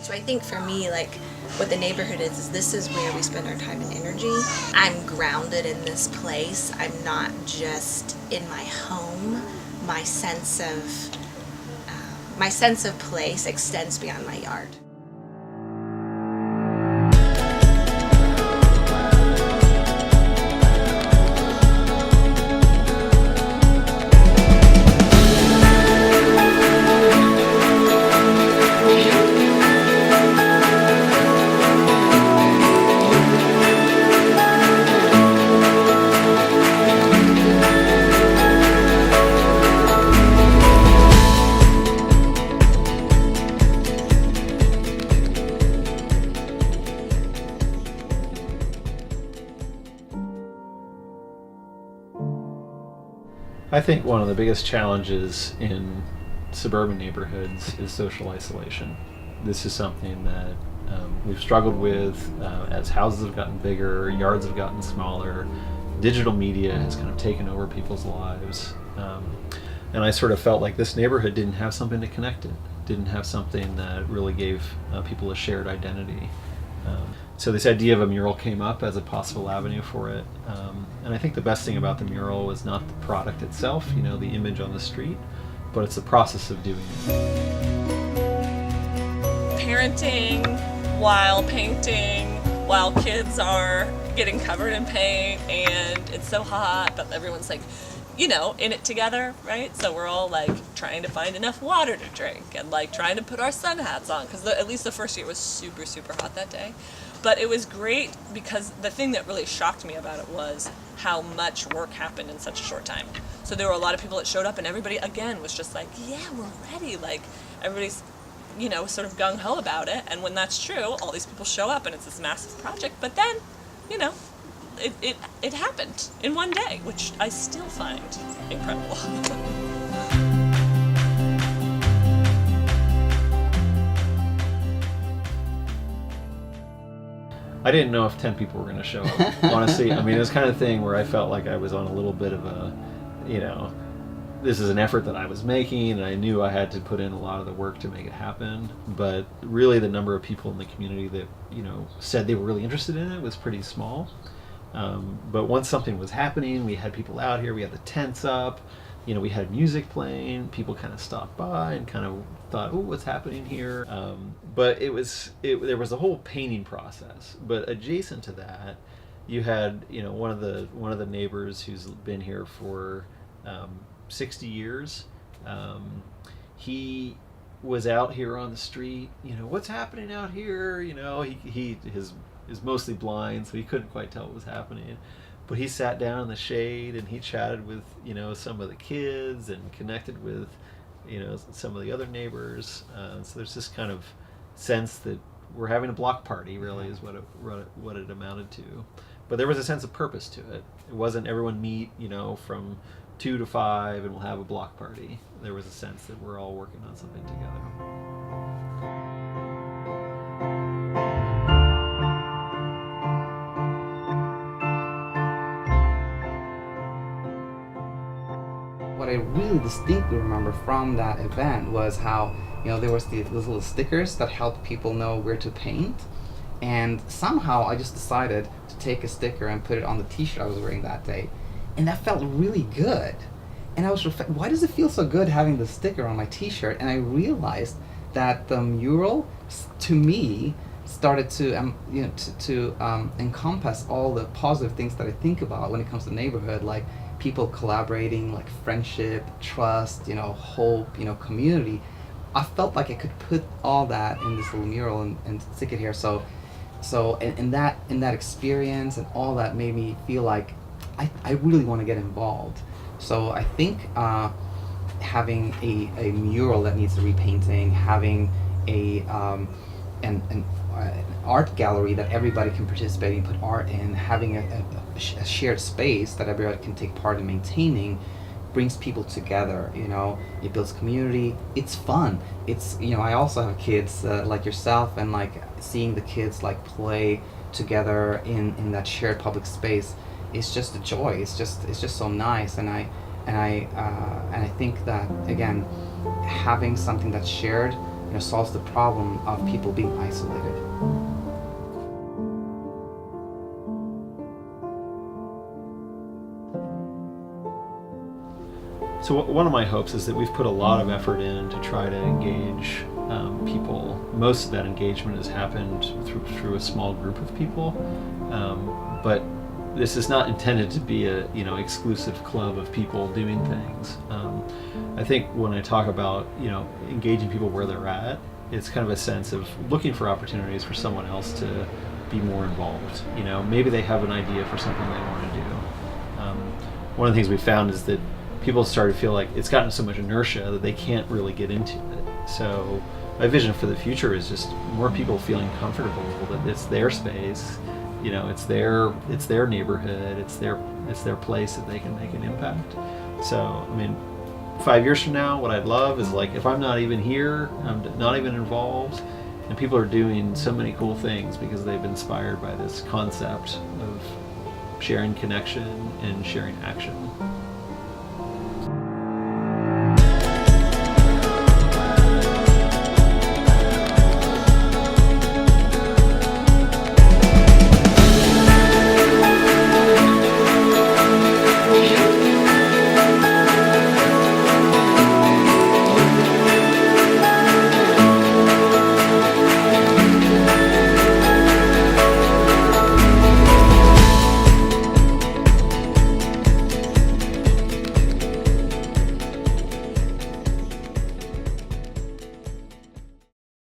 So I think for me, like, what the neighborhood is this is where we spend our time and energy. I'm grounded in this place. I'm not just in my home. My sense of place extends beyond my yard. I think one of the biggest challenges in suburban neighborhoods is social isolation. This is something that we've struggled with as houses have gotten bigger, yards have gotten smaller, digital media has kind of taken over people's lives. And I sort of felt like this neighborhood didn't have something to connect it, didn't have something that really gave people a shared identity. So this idea of a mural came up as a possible avenue for it. And I think the best thing about the mural was not the product itself, the image on the street, but it's the process of doing it. Parenting while painting, while kids are getting covered in paint and it's so hot, but everyone's like, in it together, right? So we're all like trying to find enough water to drink and like trying to put our sun hats on because at least the first year was super, super hot that day. But it was great because the thing that really shocked me about it was how much work happened in such a short time. So there were a lot of people that showed up and everybody again was just like, yeah, we're ready. Like everybody's, sort of gung-ho about it. And when that's true, all these people show up and it's this massive project. But then, it happened in one day, which I still find incredible. I didn't know if 10 people were going to show up, honestly. I mean, it was kind of thing where I felt like I was on a little bit of a, this is an effort that I was making, and I knew I had to put in a lot of the work to make it happen. But really the number of people in the community that, said they were really interested in it was pretty small. But once something was happening, we had people out here, we had the tents up, we had music playing, people kind of stopped by and kind of thought, oh, what's happening here? But there was a whole painting process. But adjacent to that, you had, one of the neighbors who's been here for 60 years. He was out here on the street, what's happening out here? He is mostly blind, so he couldn't quite tell what was happening. But he sat down in the shade and he chatted with, some of the kids and connected with, some of the other neighbors. So there's this kind of sense that we're having a block party, really, is what it amounted to. But there was a sense of purpose to it. It wasn't everyone meet, from 2 to 5 and we'll have a block party. There was a sense that we're all working on something together. What I really distinctly remember from that event was how, there was these little stickers that helped people know where to paint. And somehow I just decided to take a sticker and put it on the t-shirt I was wearing that day. And that felt really good. And I was why does it feel so good having the sticker on my t-shirt? And I realized that the mural, to me, started to encompass all the positive things that I think about when it comes to neighborhood, like people collaborating, like friendship, trust, hope, community. I felt like I could put all that in this little mural and stick it here. So in that experience and all that made me feel like I really want to get involved. So I think having a mural that needs repainting, having an art gallery that everybody can participate in, put art in, having a shared space that everybody can take part in maintaining, brings people together. It builds community. It's fun. It's I also have kids like yourself, and like seeing the kids like play together in that shared public space. It's just a joy. It's just so nice, and I think that again, having something that's shared solves the problem of people being isolated. So one of my hopes is that we've put a lot of effort in to try to engage people. Most of that engagement has happened through a small group of people, but this is not intended to be a exclusive club of people doing things. I think when I talk about engaging people where they're at, it's kind of a sense of looking for opportunities for someone else to be more involved. Maybe they have an idea for something they want to do. One of the things we found is that people start to feel like it's gotten so much inertia that they can't really get into it. So my vision for the future is just more people feeling comfortable that it's their space, it's their neighborhood, it's their place that they can make an impact. So, I mean, 5 years from now, what I'd love is like if I'm not even here, I'm not even involved, and people are doing so many cool things because they've been inspired by this concept of sharing connection and sharing action.